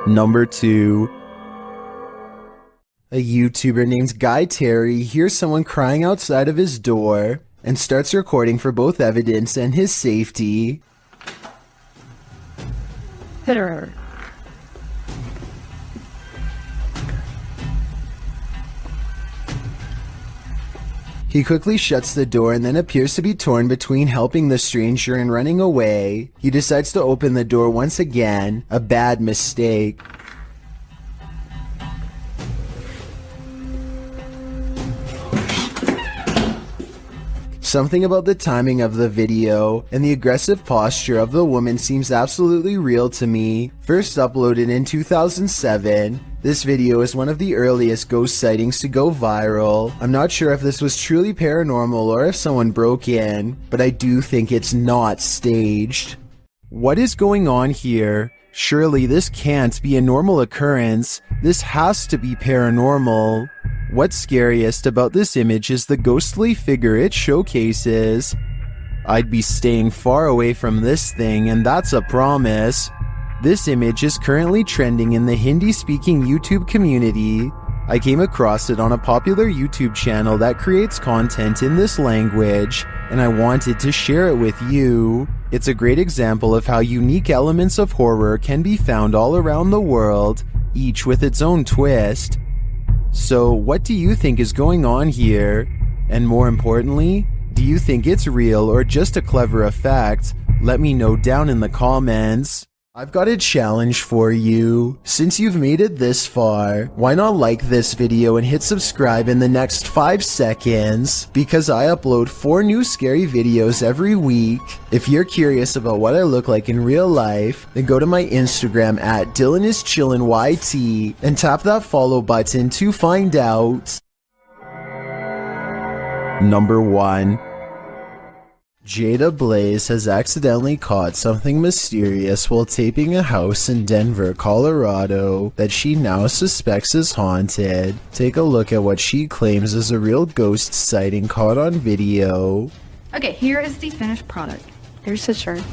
Number 2. A YouTuber named Guy Terry hears someone crying outside of his door and starts recording for both evidence and his safety. Hit her. He quickly shuts the door and then appears to be torn between helping the stranger and running away. He decides to open the door once again, a bad mistake. Something about the timing of the video and the aggressive posture of the woman seems absolutely real to me. First uploaded in 2007, this video is one of the earliest ghost sightings to go viral. I'm not sure if this was truly paranormal or if someone broke in, but I do think it's not staged. What is going on here? Surely this can't be a normal occurrence. This has to be paranormal. What's scariest about this image is the ghostly figure it showcases. I'd be staying far away from this thing, and that's a promise. This image is currently trending in the Hindi-speaking YouTube community. I came across it on a popular YouTube channel that creates content in this language, and I wanted to share it with you. It's a great example of how unique elements of horror can be found all around the world, each with its own twist. So, what do you think is going on here? And more importantly, do you think it's real or just a clever effect? Let me know down in the comments. I've got a challenge for you. Since you've made it this far, why not like this video and hit subscribe in the next 5 seconds? Because I upload 4 new scary videos every week. If you're curious about what I look like in real life, then go to my Instagram at DylanIsChillinYT and tap that follow button to find out. Number 1. Jada Blaze has accidentally caught something mysterious while taping a house in Denver, Colorado that she now suspects is haunted. Take a look at what she claims is a real ghost sighting caught on video. Okay, here is the finished product. Here's the shirt.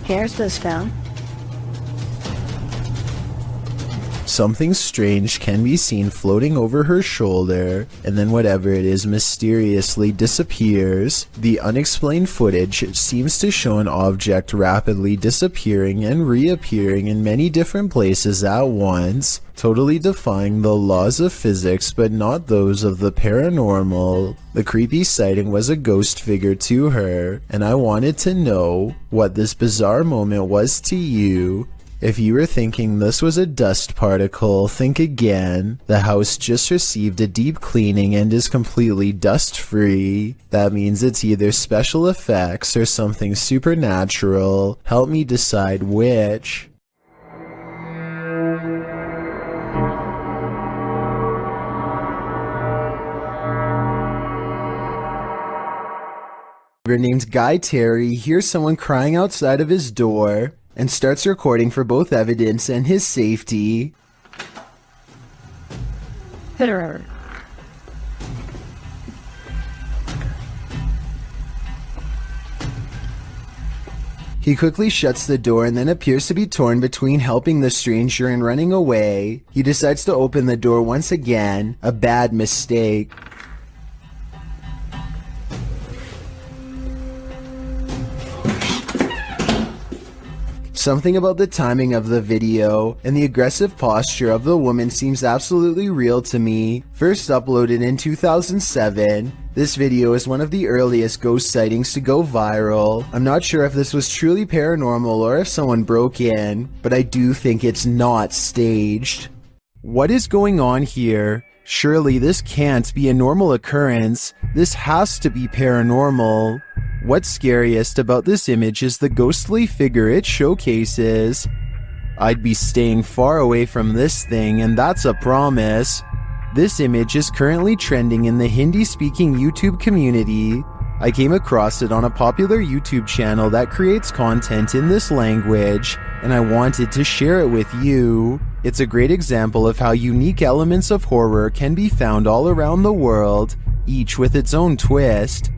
Here's the spoon. Something strange can be seen floating over her shoulder, and then whatever it is mysteriously disappears. The unexplained footage seems to show an object rapidly disappearing and reappearing in many different places at once, totally defying the laws of physics but not those of the paranormal. The creepy sighting was a ghost figure to her, and I wanted to know what this bizarre moment was to you. If you were thinking this was a dust particle, think again. The house just received a deep cleaning and is completely dust-free. That means it's either special effects or something supernatural. Help me decide which. Named Guy Terry hears someone crying outside of his door and starts recording for both evidence and his safety. Hit her. He quickly shuts the door and then appears to be torn between helping the stranger and running away. He decides to open the door once again, a bad mistake. Something about the timing of the video and the aggressive posture of the woman seems absolutely real to me. First uploaded in 2007, this video is one of the earliest ghost sightings to go viral. I'm not sure if this was truly paranormal or if someone broke in, but I do think it's not staged. What is going on here? Surely this can't be a normal occurrence. This has to be paranormal. What's scariest about this image is the ghostly figure it showcases. I'd be staying far away from this thing, and that's a promise. This image is currently trending in the Hindi-speaking YouTube community. I came across it on a popular YouTube channel that creates content in this language, and I wanted to share it with you. It's a great example of how unique elements of horror can be found all around the world, each with its own twist.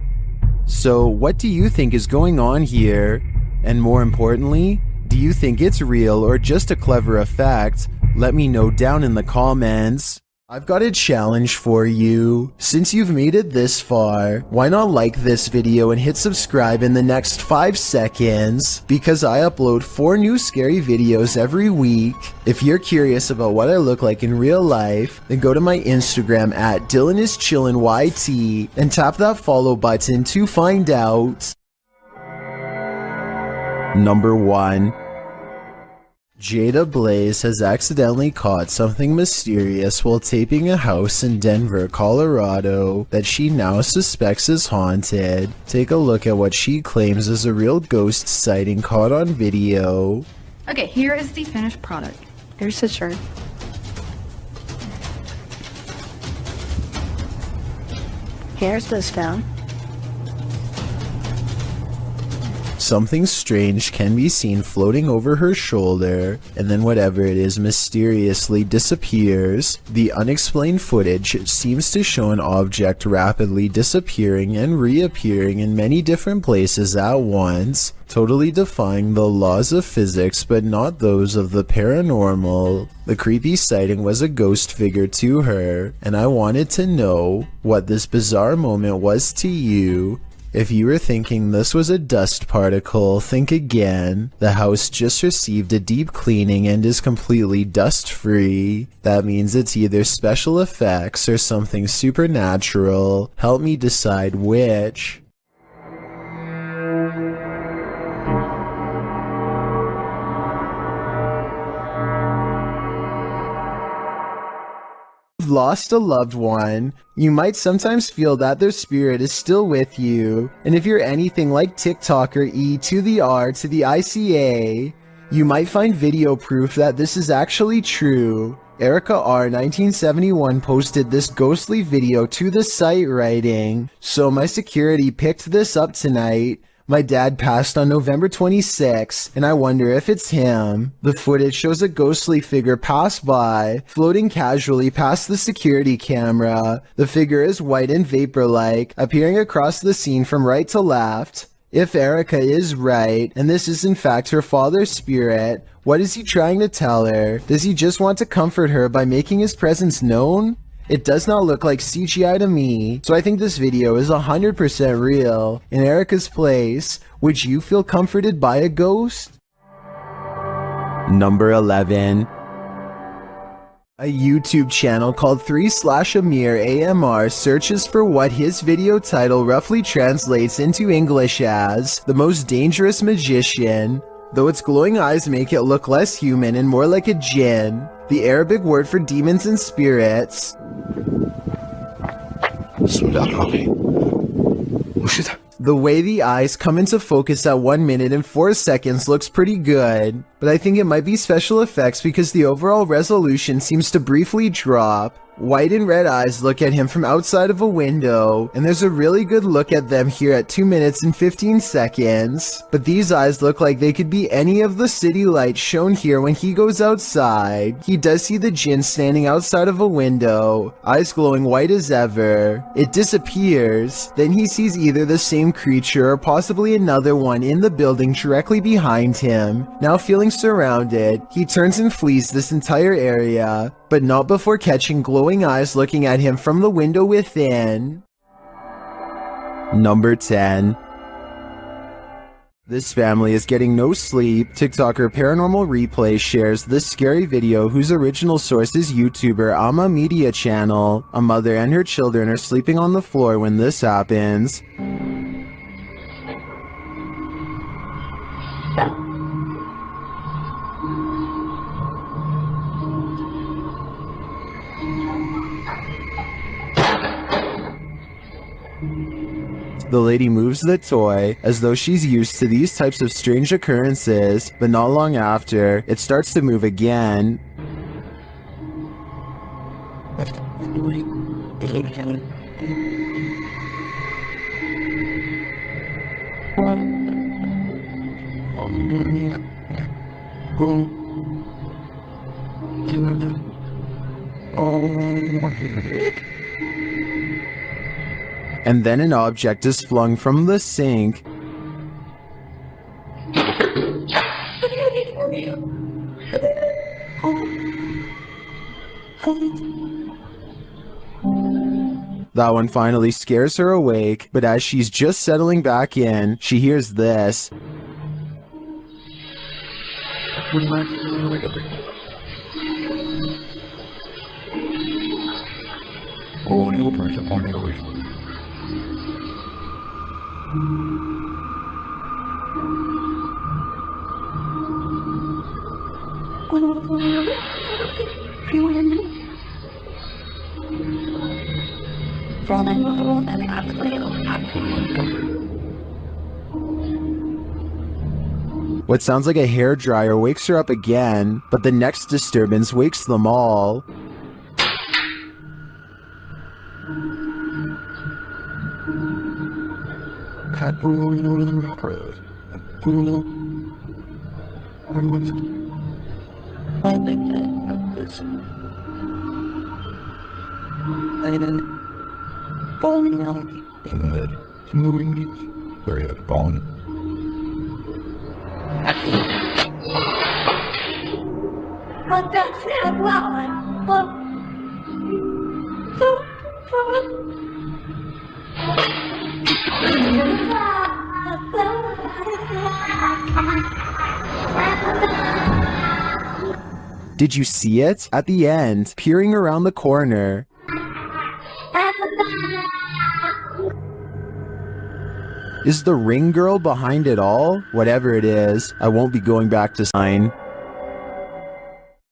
So, what do you think is going on here? And more importantly, do you think it's real or just a clever effect? Let me know down in the comments. I've got a challenge for you. Since you've made it this far, why not like this video and hit subscribe in the next 5 seconds? Because I upload 4 new scary videos every week. If you're curious about what I look like in real life, then go to my Instagram at DylanIsChillinYT and tap that follow button to find out. Number 1. Jada Blaze has accidentally caught something mysterious while taping a house in Denver, Colorado that she now suspects is haunted. Take a look at what she claims is a real ghost sighting caught on video. Okay, here is the finished product. There's the shirt. Here's the spoon. Something strange can be seen floating over her shoulder, and then whatever it is mysteriously disappears. The unexplained footage seems to show an object rapidly disappearing and reappearing in many different places at once, totally defying the laws of physics but not those of the paranormal. The creepy sighting was a ghost figure to her, and I wanted to know what this bizarre moment was to you. If you were thinking this was a dust particle, think again. The house just received a deep cleaning and is completely dust-free. That means it's either special effects or something supernatural. Help me decide which. Lost a loved one, you might sometimes feel that their spirit is still with you, and if you're anything like TikToker E to the R to the ICA, you might find video proof that this is actually true. Erica R 1971 posted this ghostly video to the site writing, "So my security picked this up tonight. My dad passed on November 26, and I wonder if it's him." The footage shows a ghostly figure pass by, floating casually past the security camera. The figure is white and vapor-like, appearing across the scene from right to left. If Erica is right, and this is in fact her father's spirit, what is he trying to tell her? Does he just want to comfort her by making his presence known? It does not look like CGI to me, so I think this video is 100% real. In Erica's place, would you feel comforted by a ghost? Number 11. A YouTube channel called 3/Amir AMR searches for what his video title roughly translates into English as "the most dangerous magician." Though its glowing eyes make it look less human and more like a jinn, the Arabic word for demons and spirits. The way the eyes come into focus at 1 minute and 4 seconds looks pretty good, but I think it might be special effects because the overall resolution seems to briefly drop. White and red eyes look at him from outside of a window, and there's a really good look at them here at 2 minutes and 15 seconds. But these eyes look like they could be any of the city lights shown here when he goes outside. He does see the djinn standing outside of a window, eyes glowing white as ever. It disappears, then he sees either the same creature or possibly another one in the building directly behind him. Now feeling surrounded, he turns and flees this entire area, but not before catching glowing eyes looking at him from the window within. Number 10. This family is getting no sleep. TikToker Paranormal Replay shares this scary video whose original source is YouTuber Amma Media Channel. A mother and her children are sleeping on the floor when this happens. The lady moves the toy as though she's used to these types of strange occurrences, but not long after, it starts to move again. And then an object is flung from the sink. That one finally scares her awake, but as she's just settling back in, she hears this. What sounds like a hairdryer wakes her up again, but the next disturbance wakes them all. Did you see it? At the end, peering around the corner. Is the ring girl behind it all? Whatever it is, I won't be going back to sign.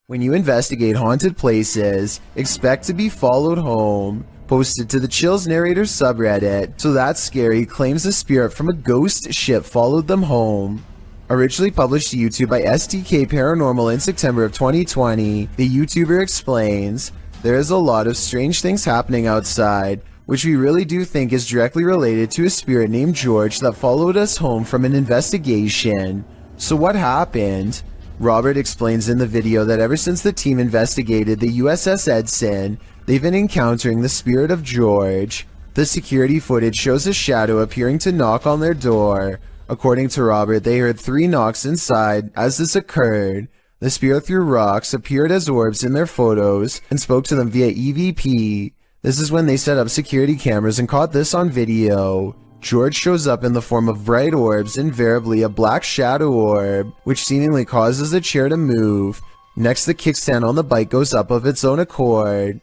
When you investigate haunted places, expect to be followed home. Posted to the Chills Narrators subreddit, So That's Scary claims a spirit from a ghost ship followed them home. Originally published to YouTube by STK Paranormal in September of 2020, the YouTuber explains, "There is a lot of strange things happening outside, which we really do think is directly related to a spirit named George that followed us home from an investigation. So what happened?" Robert explains in the video that ever since the team investigated the USS Edson, they've been encountering the spirit of George. The security footage shows a shadow appearing to knock on their door. According to Robert, they heard 3 knocks inside as this occurred. The spirit threw rocks, appeared as orbs in their photos, and spoke to them via EVP. This is when they set up security cameras and caught this on video. George shows up in the form of bright orbs, invariably a black shadow orb, which seemingly causes the chair to move. Next, the kickstand on the bike goes up of its own accord.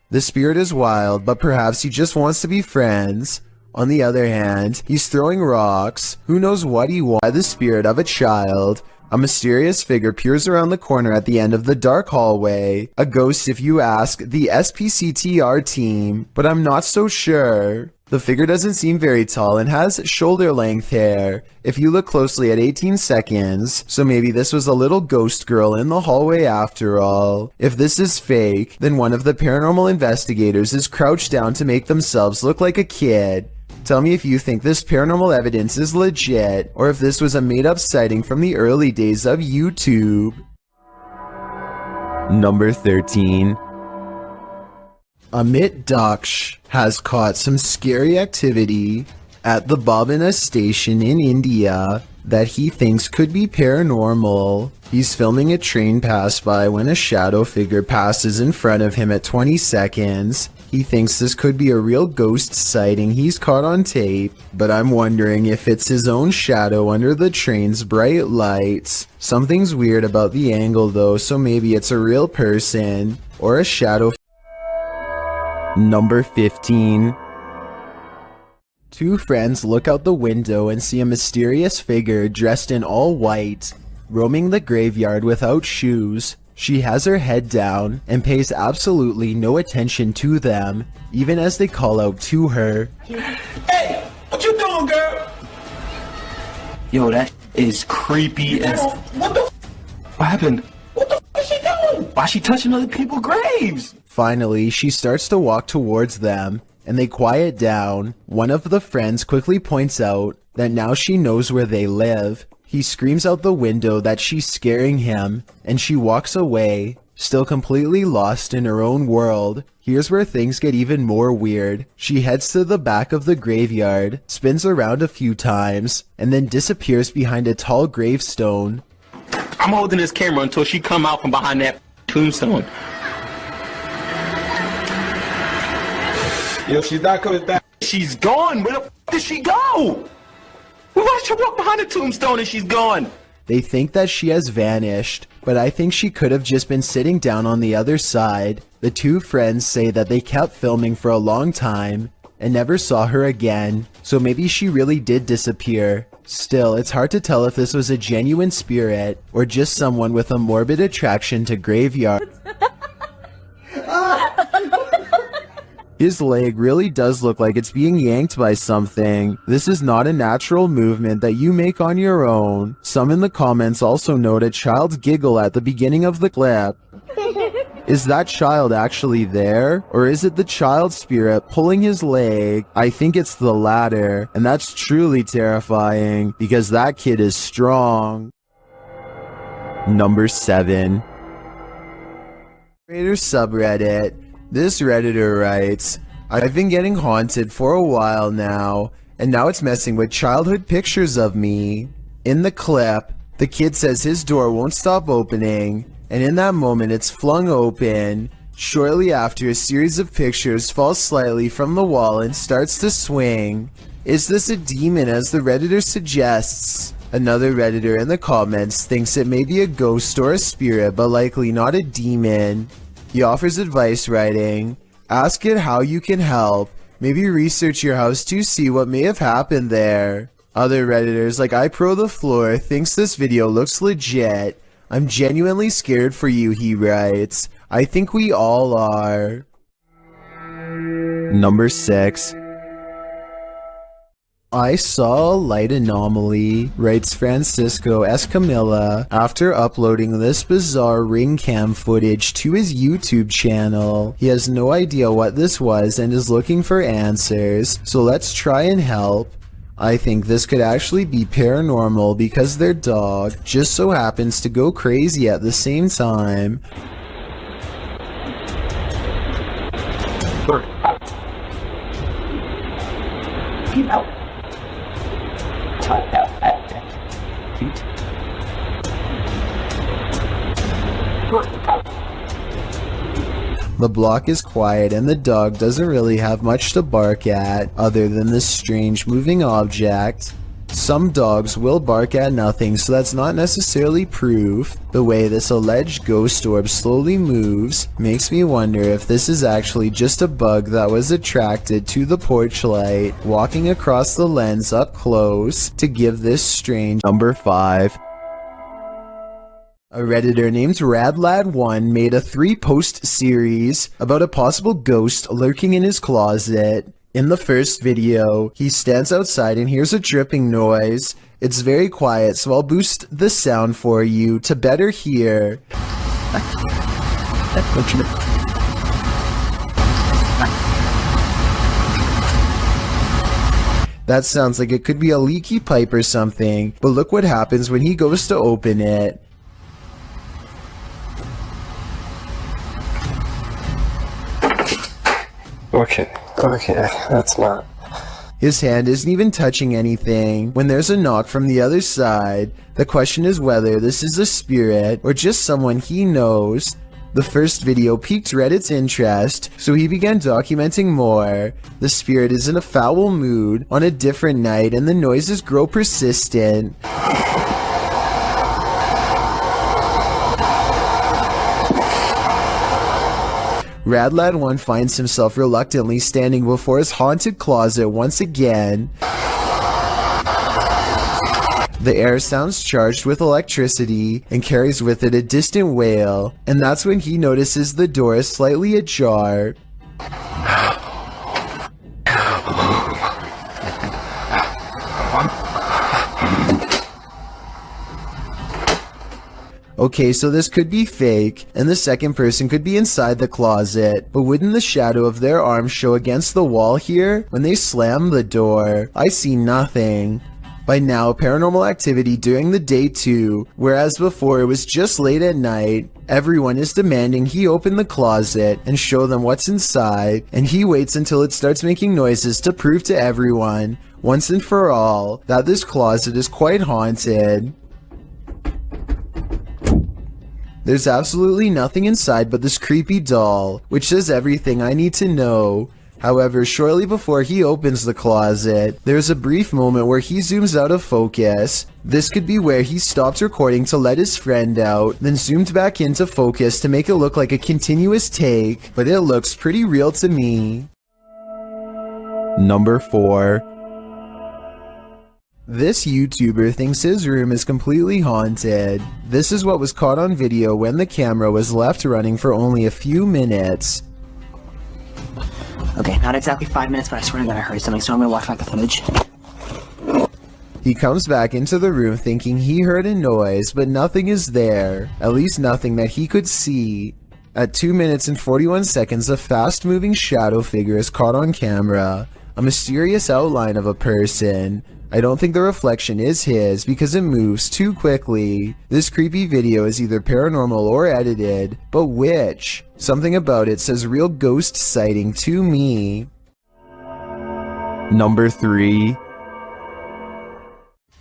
The spirit is wild, but perhaps he just wants to be friends. On the other hand, he's throwing rocks. Who knows what he wants? The spirit of a child. A mysterious figure peers around the corner at the end of the dark hallway. A ghost if you ask the SPCTR team, but I'm not so sure. The figure doesn't seem very tall and has shoulder-length hair, if you look closely at 18 seconds, so maybe this was a little ghost girl in the hallway after all. If this is fake, then one of the paranormal investigators is crouched down to make themselves look like a kid. Tell me if you think this paranormal evidence is legit, or if this was a made-up sighting from the early days of YouTube. Number 13. Amit Daksh has caught some scary activity at the Bobina station in India that he thinks could be paranormal. He's filming a train pass by when a shadow figure passes in front of him at 20 seconds. He thinks this could be a real ghost sighting he's caught on tape, but I'm wondering if it's his own shadow under the train's bright lights. Something's weird about the angle though, so maybe it's a real person or a shadow. Number 15. 2 friends look out the window and see a mysterious figure dressed in all white, roaming the graveyard without shoes. She has her head down and pays absolutely no attention to them, even as they call out to her. Hey, what you doing, girl? Yo, that is creepy as... What the What happened? What the is she doing? Why is she touching other people's graves? Finally, she starts to walk towards them, and they quiet down. One of the friends quickly points out that now she knows where they live. He screams out the window that she's scaring him, and she walks away. Still completely lost in her own world. Here's where things get even more weird. She heads to the back of the graveyard, spins around a few times, and then disappears behind a tall gravestone. I'm holding this camera until she come out from behind that tombstone. Yo, she's not coming back. She's gone. Where the f did she go? We watched her walk behind the tombstone and she's gone. They think that she has vanished, but I think she could have just been sitting down on the other side. The two friends say that they kept filming for a long time and never saw her again, so maybe she really did disappear. Still, it's hard to tell if this was a genuine spirit or just someone with a morbid attraction to graveyards. His leg really does look like it's being yanked by something. This is not a natural movement that you make on your own. Some in the comments also note a child's giggle at the beginning of the clip. Is that child actually there? Or is it the child spirit pulling his leg? I think it's the latter, and that's truly terrifying because that kid is strong. Number 7. Creator subreddit. This Redditor writes, I've been getting haunted for a while now, and now it's messing with childhood pictures of me. In the clip, the kid says his door won't stop opening, and in that moment it's flung open. Shortly after, a series of pictures falls slightly from the wall and starts to swing. Is this a demon, as the Redditor suggests? Another Redditor in the comments thinks it may be a ghost or a spirit, but likely not a demon. He offers advice writing, ask it how you can help, maybe research your house to see what may have happened there. Other Redditors like iProTheFloor thinks this video looks legit. I'm genuinely scared for you, he writes. I think we all are. Number 6. I saw a light anomaly, writes Francisco Escamilla, after uploading this bizarre ring cam footage to his YouTube channel. He has no idea what this was and is looking for answers, so let's try and help. I think this could actually be paranormal because their dog just so happens to go crazy at the same time. Keep out. The block is quiet and the dog doesn't really have much to bark at other than this strange moving object. Some dogs will bark at nothing, so that's not necessarily proof. The way this alleged ghost orb slowly moves makes me wonder if this is actually just a bug that was attracted to the porch light, walking across the lens up close to give this strange. Number 5. A Redditor named RadLad1 made a 3-post series about a possible ghost lurking in his closet. In the first video, he stands outside and hears a dripping noise. It's very quiet, so I'll boost the sound for you to better hear. That sounds like it could be a leaky pipe or something, but look what happens when he goes to open it. Okay, that's not. His hand isn't even touching anything when there's a knock from the other side. The question is whether this is a spirit or just someone he knows. The first video piqued Reddit's interest, so he began documenting more. The spirit is in a foul mood on a different night and the noises grow persistent. RadLad1 finds himself reluctantly standing before his haunted closet once again. The air sounds charged with electricity and carries with it a distant wail, and that's when he notices the door is slightly ajar. Okay, so this could be fake, and the second person could be inside the closet, but wouldn't the shadow of their arm show against the wall here when they slam the door? I see nothing. By now, paranormal activity during the day too, whereas before it was just late at night. Everyone is demanding he open the closet and show them what's inside, and he waits until it starts making noises to prove to everyone, once and for all, that this closet is quite haunted. There's absolutely nothing inside but this creepy doll, which says everything I need to know. However, shortly before he opens the closet, there's a brief moment where he zooms out of focus. This could be where he stopped recording to let his friend out, then zoomed back into focus to make it look like a continuous take, but it looks pretty real to me. Number 4. This YouTuber thinks his room is completely haunted. This is what was caught on video when the camera was left running for only a few minutes. Okay, not exactly 5 minutes, but I swear to God I heard something, so I'm gonna watch back the footage. He comes back into the room thinking he heard a noise, but nothing is there. At least nothing that he could see. At 2 minutes and 41 seconds, a fast-moving shadow figure is caught on camera. A mysterious outline of a person. I don't think the reflection is his because it moves too quickly. This creepy video is either paranormal or edited, but which? Something about it says real ghost sighting to me. Number 3.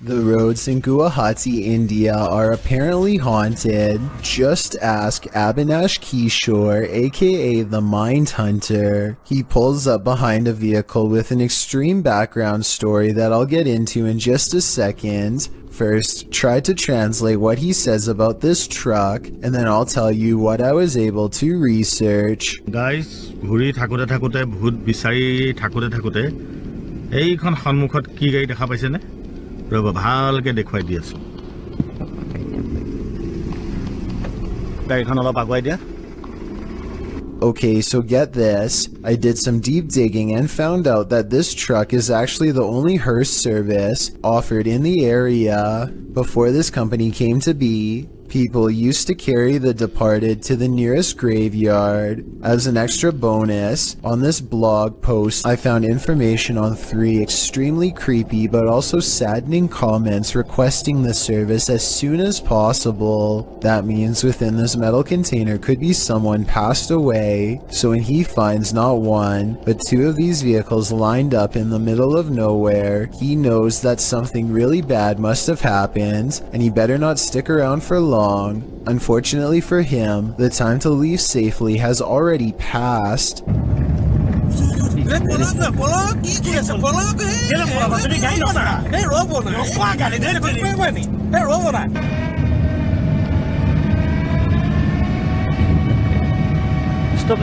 The roads in Guwahati, India are apparently haunted. Just ask Abhinash Kishore, aka the Mind Hunter. He pulls up behind a vehicle with an extreme background story that I'll get into in just a second. First, try to translate what he says about this truck, and then I'll tell you what I was able to research. Guys, ঘুৰি থাকোতে থাকোতে ভূত বিচাৰি থাকোতে থাকোতে এইখন সন্মুখত কি গাড়ী দেখা পাইছে নে ৰব ভালকে দেখুৱাই দি আছো গাড়ীখন অলপ আগুৱাই দিয়া Okay, so get this. I did some deep digging and found out that this truck is actually the only hearse service offered in the area. Before this company came to be, people used to carry the departed to the nearest graveyard. As an extra bonus, on this blog post, I found information on 3 extremely creepy but also saddening comments requesting the service as soon as possible. That means within this metal container could be someone passed away, so when he finds not 1, but 2 of these vehicles lined up in the middle of nowhere, he knows that something really bad must have happened, and he better not stick around for long. Unfortunately for him, the time to leave safely has already passed. Stop.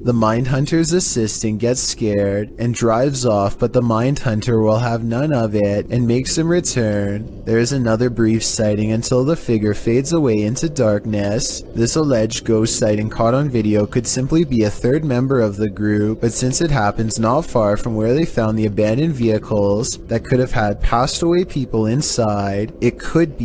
The Mindhunter's assistant gets scared and drives off, but the Mindhunter will have none of it and makes him return. There is another brief sighting until the figure fades away into darkness. This alleged ghost sighting caught on video could simply be a 3rd member of the group, but since it happens not far from where they found the abandoned vehicles that could have had passed away people inside, it could be